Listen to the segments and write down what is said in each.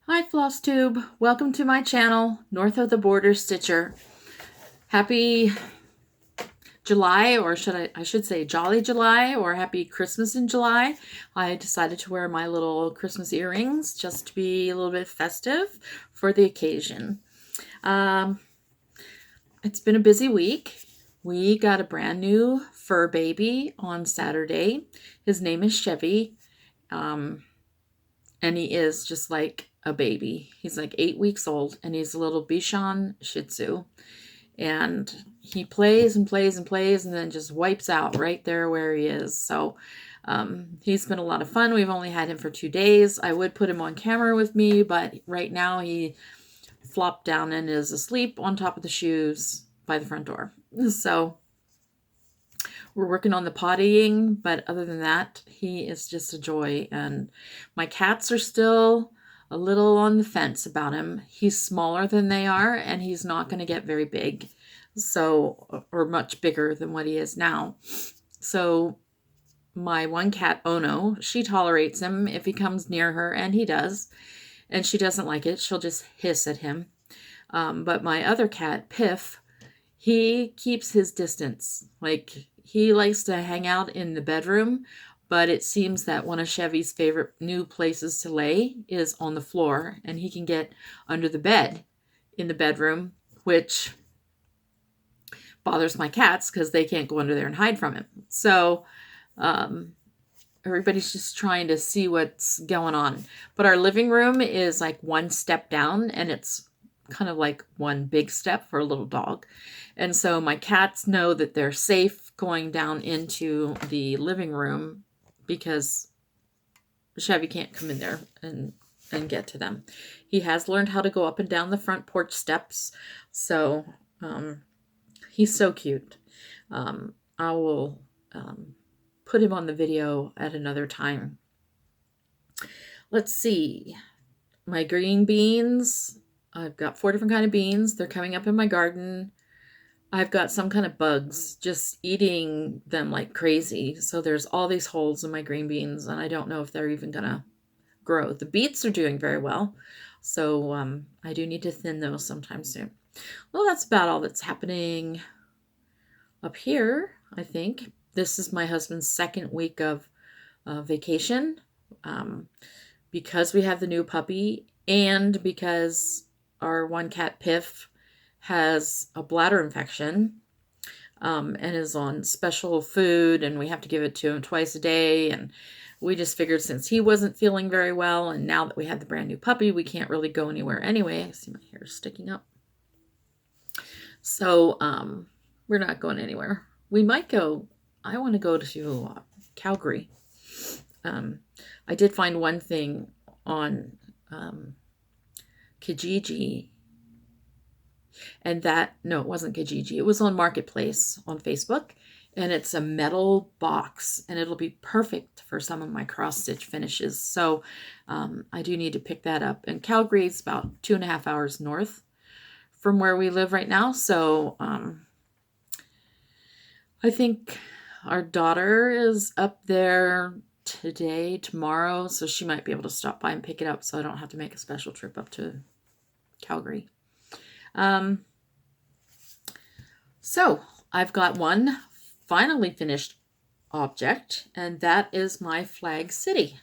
Hi Flosstube, welcome to my channel, North of the Border Stitcher. Happy July, or I should say Jolly July, or Happy Christmas in July. I decided to wear my little Christmas earrings just to be a little bit festive for the occasion. It's been a busy week. We got a brand new fur baby on Saturday. His name is Chevy. And he is just like a baby. He's like 8 weeks old, and he's a little Bichon Shih Tzu. And he plays and plays and plays and then just wipes out right there where he is. So he's been a lot of fun. We've only had him for 2 days. I would put him on camera with me, but right now he flopped down and is asleep on top of the shoes by the front door. So we're working on the pottying, but other than that, he is just a joy. And my cats are still a little on the fence about him. He's smaller than they are, and he's not going to get very big, so, or much bigger than what he is now. So my one cat, Ono, she tolerates him if he comes near her, and he does. And she doesn't like it. She'll just hiss at him. But my other cat, Piff, he keeps his distance. Like, he likes to hang out in the bedroom, but it seems that one of Chevy's favorite new places to lay is on the floor, and he can get under the bed in the bedroom, which bothers my cats because they can't go under there and hide from him. So everybody's just trying to see what's going on. But our living room is like one step down, and it's kind of like one big step for a little dog. And so my cats know that they're safe going down into the living room because Chevy can't come in there and get to them. He has learned how to go up and down the front porch steps. So he's so cute. I will put him on the video at another time. Let's see. My green beans. I've got 4 different kind of beans. They're coming up in my garden. I've got some kind of bugs just eating them like crazy. So there's all these holes in my green beans, and I don't know if they're even going to grow. The beets are doing very well. So I do need to thin those sometime soon. Well, that's about all that's happening up here, I think. This is my husband's second week of vacation because we have the new puppy, and because our one cat, Piff, has a bladder infection and is on special food, and we have to give it to him twice a day. And we just figured, since he wasn't feeling very well, and now that we had the brand new puppy, we can't really go anywhere anyway. I see my hair sticking up. So we're not going anywhere. We might go, I want to go to Calgary. I did find one thing on Kijiji, and no, it wasn't Kijiji. It was on Marketplace on Facebook, and it's a metal box, and it'll be perfect for some of my cross-stitch finishes. So I do need to pick that up. And Calgary is about 2.5 hours north from where we live right now. So I think our daughter is up there today, tomorrow, so she might be able to stop by and pick it up, so I don't have to make a special trip up to Calgary. So I've got one finally finished object, and that is my flag city.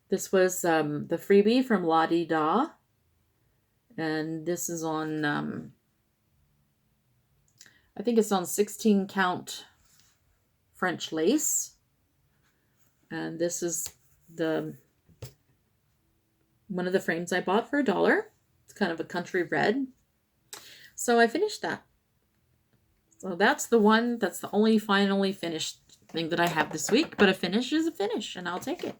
This was the freebie from La Di Da, and this is on I think it's on 16 count French lace, and this is one of the frames I bought for $1. It's kind of a country red. So I finished that. So that's the only finally finished thing that I have this week, but a finish is a finish, and I'll take it.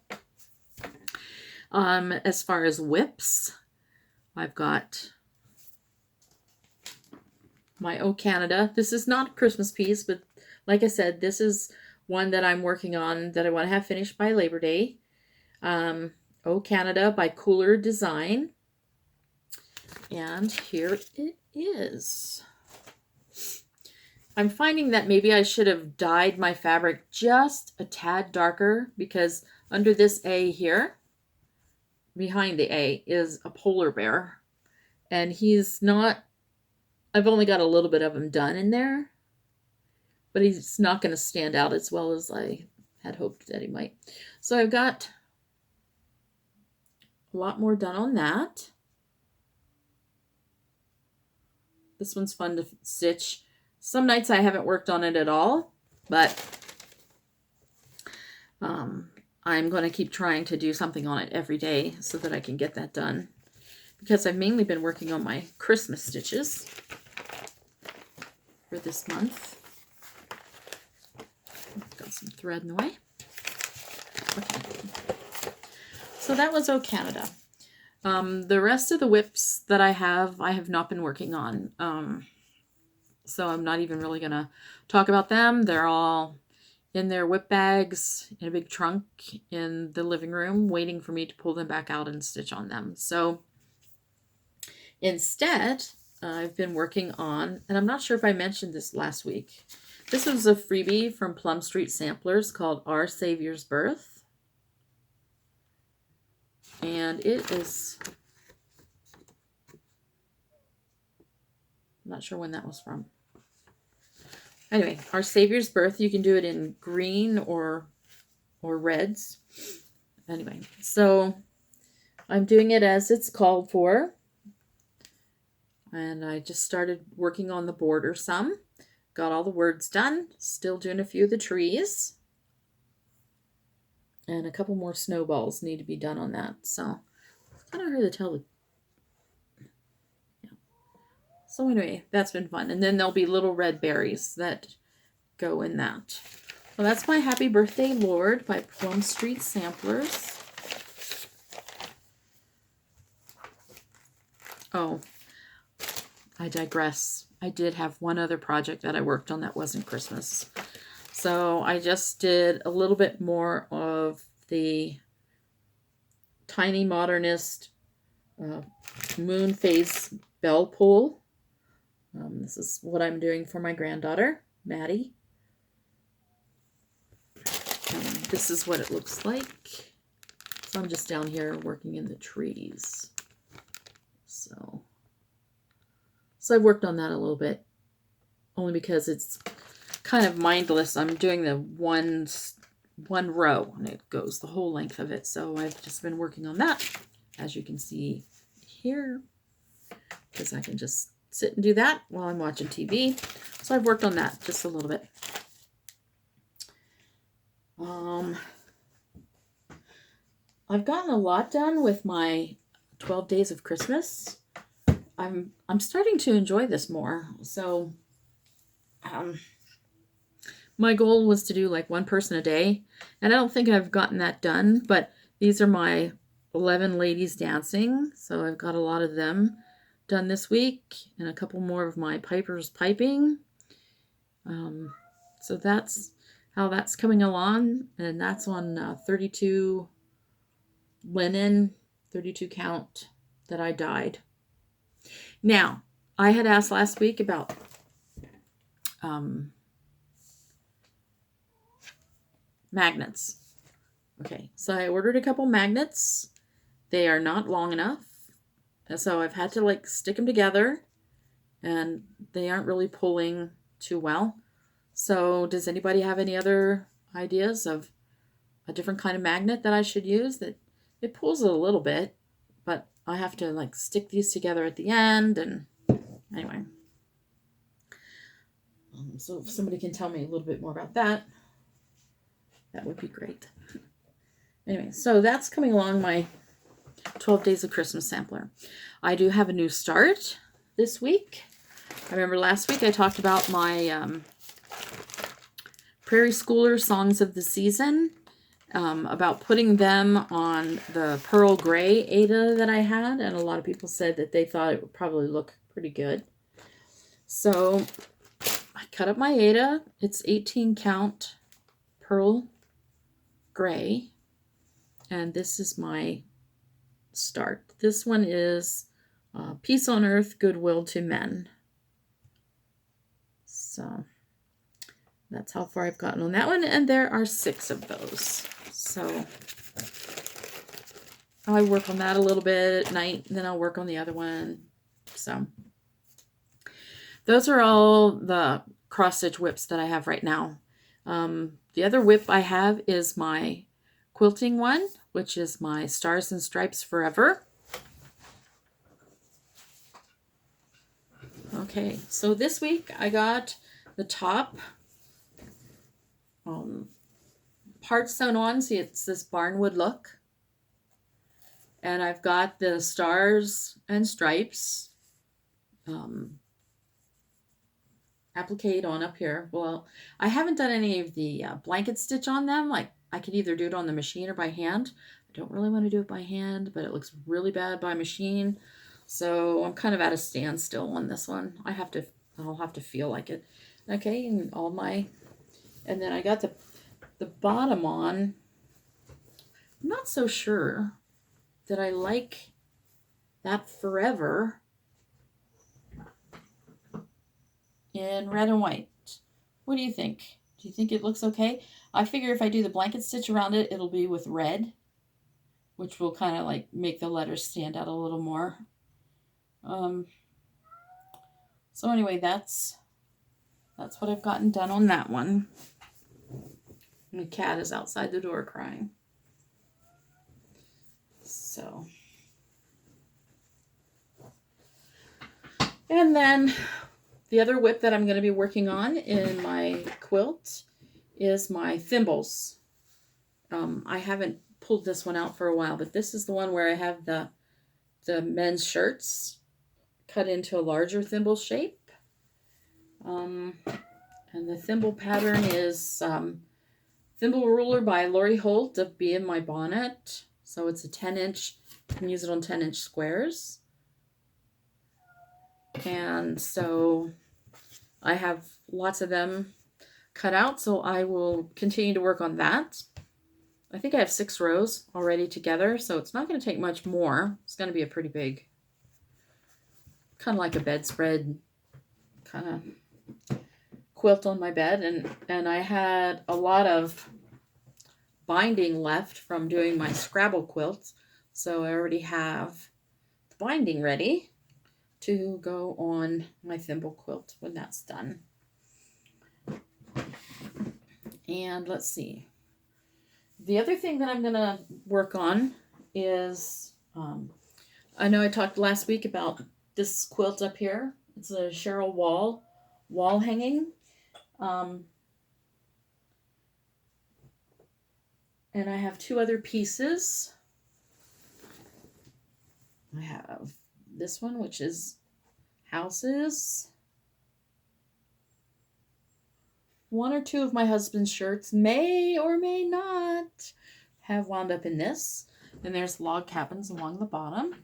As far as WIPs, I've got my Oh Canada. This is not a Christmas piece, but like I said, this is one that I'm working on that I want to have finished by Labor Day. Oh Canada by Cooler Design. And here it is. I'm finding that maybe I should have dyed my fabric just a tad darker, because under this A here, behind the A is a polar bear. And he's not, I've only got a little bit of him done in there, but he's not going to stand out as well as I had hoped that he might. So I've got a lot more done on that. This one's fun to stitch. Some nights I haven't worked on it at all, but I'm going to keep trying to do something on it every day so that I can get that done, because I've mainly been working on my Christmas stitches for this month. Got some thread in the way. Okay. So that was Oh Canada. The rest of the WIPs that I have not been working on. So I'm not even really going to talk about them. They're all in their WIP bags in a big trunk in the living room, waiting for me to pull them back out and stitch on them. So instead, I've been working on, and I'm not sure if I mentioned this last week. This was a freebie from Plum Street Samplers called Our Saviour's Birth. And it is, I'm not sure when that was from. Anyway, Our Saviour's Birth, you can do it in green or reds. Anyway, so I'm doing it as it's called for. And I just started working on the border some. Got all the words done. Still doing a few of the trees. And a couple more snowballs need to be done on that. So it's kind of hard to tell. Yeah. So anyway, that's been fun. And then there'll be little red berries that go in that. Well, that's my Happy Birthday Lord by Plum Street Samplers. Oh, I digress. I did have one other project that I worked on that wasn't Christmas. So I just did a little bit more of the Tiny Modernist moon phase bell pull. This is what I'm doing for my granddaughter, Maddie. This is what it looks like. So I'm just down here working in the trees. So I've worked on that a little bit, only because it's kind of mindless. I'm doing the one row, and it goes the whole length of it. So I've just been working on that, as you can see here, because I can just sit and do that while I'm watching TV. So I've worked on that just a little bit. I've gotten a lot done with my 12 Days of Christmas. I'm starting to enjoy this more. So my goal was to do like one person a day, and I don't think I've gotten that done, but these are my 11 ladies dancing. So I've got a lot of them done this week, and a couple more of my pipers piping. So that's how that's coming along, and that's on 32 linen, 32 count that I dyed. Now, I had asked last week about magnets. Okay, so I ordered a couple magnets. They are not long enough, so I've had to like stick them together, and they aren't really pulling too well. So does anybody have any other ideas of a different kind of magnet that I should use? That it pulls it a little bit, but I have to like stick these together at the end. And anyway, so if somebody can tell me a little bit more about that, that would be great. Anyway, so that's coming along my 12 Days of Christmas sampler. I do have a new start this week. I remember last week I talked about my Prairie Schooler Songs of the Season, about putting them on the pearl gray Ada that I had, and a lot of people said that they thought it would probably look pretty good. So I cut up my Ada. It's 18 count pearl gray, and this is my start. This one is Peace on Earth, Goodwill to Men. So that's how far I've gotten on that one, and there are 6 of those. So I work on that a little bit at night, and then I'll work on the other one. So those are all the cross stitch whips that I have right now. The other whip I have is my quilting one, which is my Stars and Stripes Forever. Okay, so this week I got the top part sewn on. See, it's this barnwood look. And I've got the Stars and Stripes applique on up here. Well, I haven't done any of the blanket stitch on them. Like, I could either do it on the machine or by hand. I don't really want to do it by hand, but it looks really bad by machine. So I'm kind of at a standstill on this one. I'll have to feel like it. Okay, and and then I got the bottom on. I'm not so sure that I like that Forever in red and white. What do you think? Do you think it looks okay? I figure if I do the blanket stitch around it, it'll be with red, which will kind of like make the letters stand out a little more. So anyway, that's what I've gotten done on that one. And the cat is outside the door crying. So, and then the other whip that I'm going to be working on in my quilt is my thimbles. I haven't pulled this one out for a while, but this is the one where I have the men's shirts cut into a larger thimble shape. And the thimble pattern is Thimble Ruler by Lori Holt of Be In My Bonnet. So it's a 10-inch, you can use it on 10-inch squares. And so I have lots of them cut out, so I will continue to work on that. I think I have 6 rows already together, so it's not going to take much more. It's going to be a pretty big, kind of like a bedspread kind of quilt on my bed. And I had a lot of binding left from doing my Scrabble quilt, so I already have the binding ready to go on my thimble quilt when that's done. And let's see. The other thing that I'm going to work on is, I know I talked last week about this quilt up here. It's a Cheryl wall hanging. And I have 2 other pieces. I have this one, which is houses. 1 or 2 of my husband's shirts may or may not have wound up in this. And there's log cabins along the bottom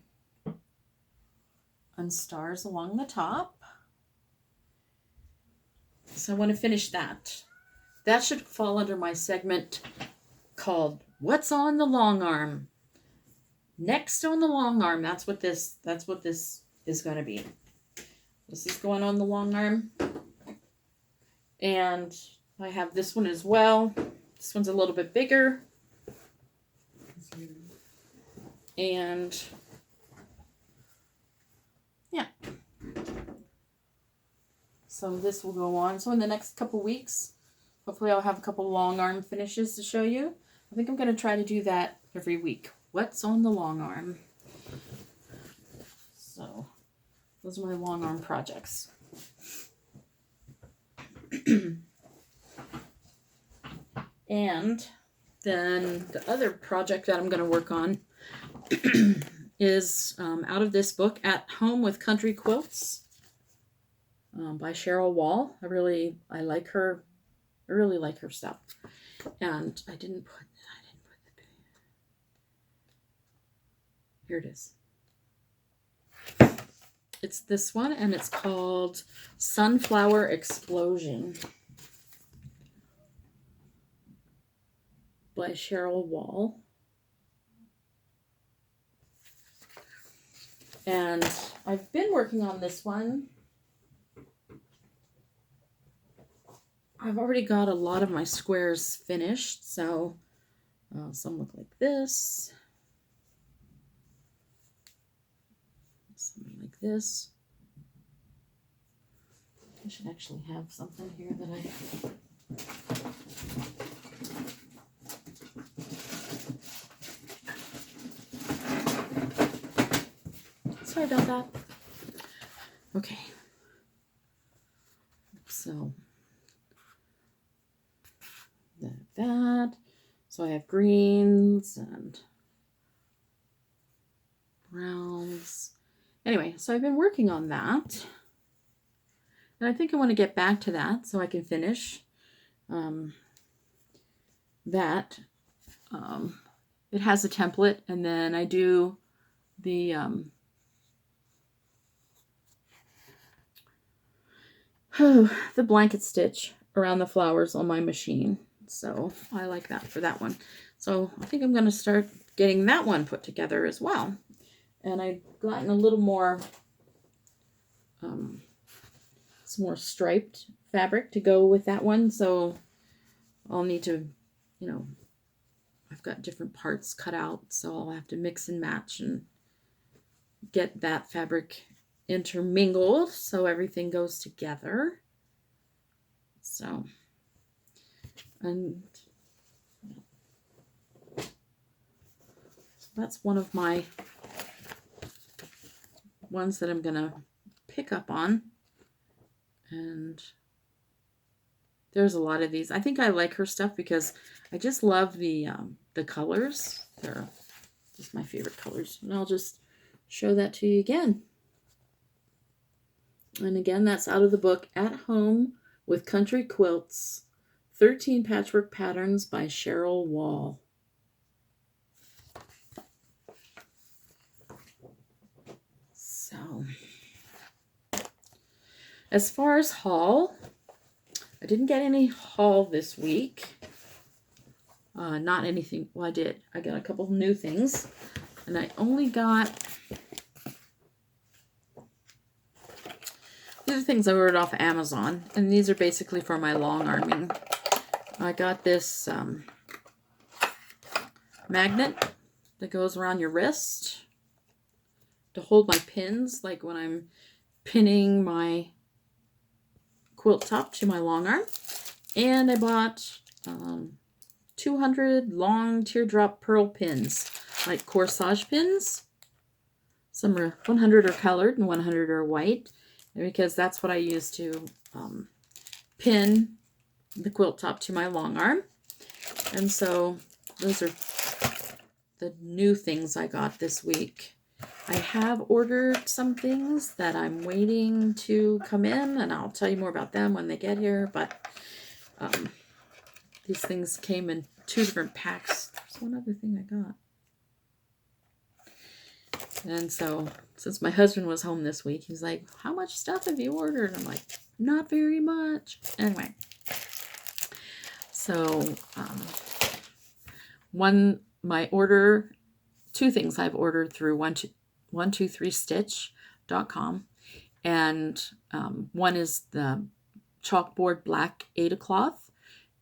and stars along the top. So I want to finish that. That should fall under my segment called What's on the Long Arm? Next on the long arm. That's what this is going to be. This is going on the long arm. And I have this one as well. This one's a little bit bigger. And yeah. So this will go on. So in the next couple weeks, hopefully I'll have a couple long arm finishes to show you. I think I'm going to try to do that every week. What's on the long arm? So those are my long arm projects. And then the other project that I'm going to work on is out of this book, At Home with Country Quilts, by Cheryl Wall. I really like her stuff. And I didn't put the here it is. It's this one, and it's called Sunflower Explosion by Cheryl Wall. And I've been working on this one. I've already got a lot of my squares finished, so some look like this. Something like this. I should actually have something here that sorry about that. Okay. So that. So I have greens and browns. Anyway, so I've been working on that. And I think I want to get back to that so I can finish that. It has a template, and then I do the the blanket stitch around the flowers on my machine. So I like that for that one. So I think I'm going to start getting that one put together as well. And I've gotten a little more, some more striped fabric to go with that one. So I'll need to, you know, I've got different parts cut out. So I'll have to mix and match and get that fabric intermingled so everything goes together. So, and that's one of my ones that I'm gonna pick up on. And there's a lot of these. I think I like her stuff because I just love the colors. They're just my favorite colors. And I'll just show that to you again. And again, that's out of the book At Home with Country Quilts, 13 Patchwork Patterns by Cheryl Wall. So, as far as haul, I didn't get any haul this week. Not anything, well I did. I got a couple new things. And I only got, these are things I ordered off of Amazon. And these are basically for my long arming. I got this magnet that goes around your wrist to hold my pins, like when I'm pinning my quilt top to my long arm. And I bought 200 long teardrop pearl pins, like corsage pins. Some are 100 are colored and 100 are white, because that's what I use to pin the quilt top to my long arm. And so those are the new things I got this week. I have ordered some things that I'm waiting to come in, and I'll tell you more about them when they get here. But these things came in 2 different packs. There's one other thing I got. And so, since my husband was home this week, he's like, how much stuff have you ordered? I'm like, not very much. Anyway. So, two things I've ordered through 123stitch.com. And one is the chalkboard black Ada cloth.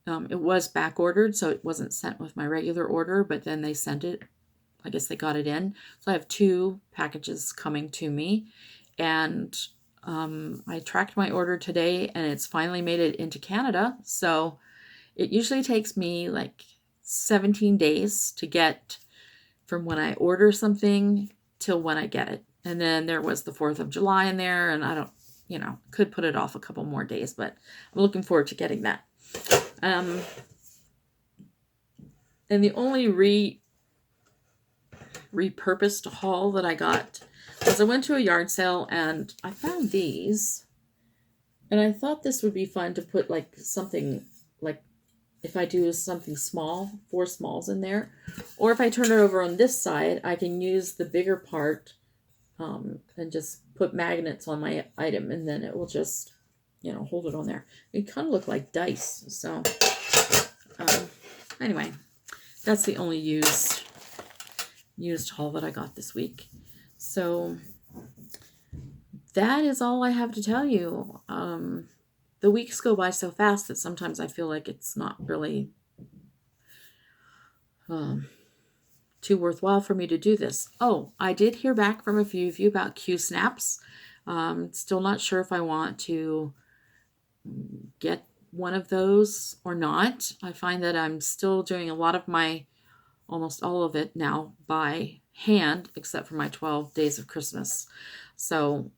It was back ordered, so it wasn't sent with my regular order, but then they sent it. I guess they got it in. So I have 2 packages coming to me. And I tracked my order today, and it's finally made it into Canada. So it usually takes me like 17 days to get from when I order something till when I get it. And then there was the 4th of July in there, and I don't, could put it off a couple more days, but I'm looking forward to getting that. And the only repurposed haul that I got was I went to a yard sale and I found these, and I thought this would be fun to put like something, like if I do something small, 4 smalls in there, or if I turn it over on this side, I can use the bigger part and just put magnets on my item, and then it will just, hold it on there. It kind of look like dice. So anyway, that's the only used haul that I got this week. So that is all I have to tell you. The weeks go by so fast that sometimes I feel like it's not really too worthwhile for me to do this. Oh, I did hear back from a few of you about Q snaps. Still not sure if I want to get one of those or not. I find that I'm still doing a lot of my, almost all of it now by hand, except for my 12 days of Christmas. So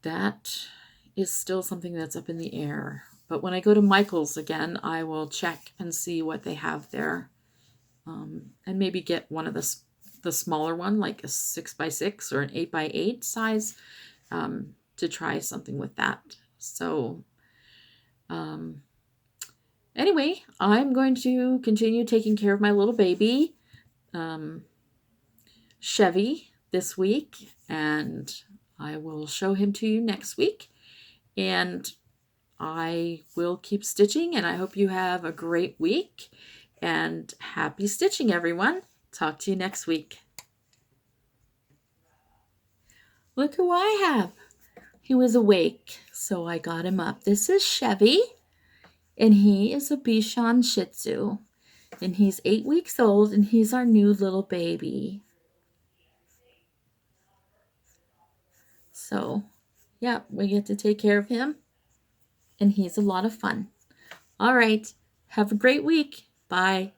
that is still something that's up in the air. But when I go to McCalls again, I will check and see what they have there. And maybe get one of the smaller one, like a 6x6 or an 8x8 size, to try something with that. So anyway, I'm going to continue taking care of my little baby, Chevy, this week, and I will show him to you next week. And I will keep stitching, and I hope you have a great week. And happy stitching, everyone. Talk to you next week. Look who I have. He was awake, so I got him up. This is Chevy, and he is a Bichon Shih Tzu. And he's 8 weeks old, and he's our new little baby. So, yeah, we get to take care of him, and he's a lot of fun. All right, have a great week. Bye.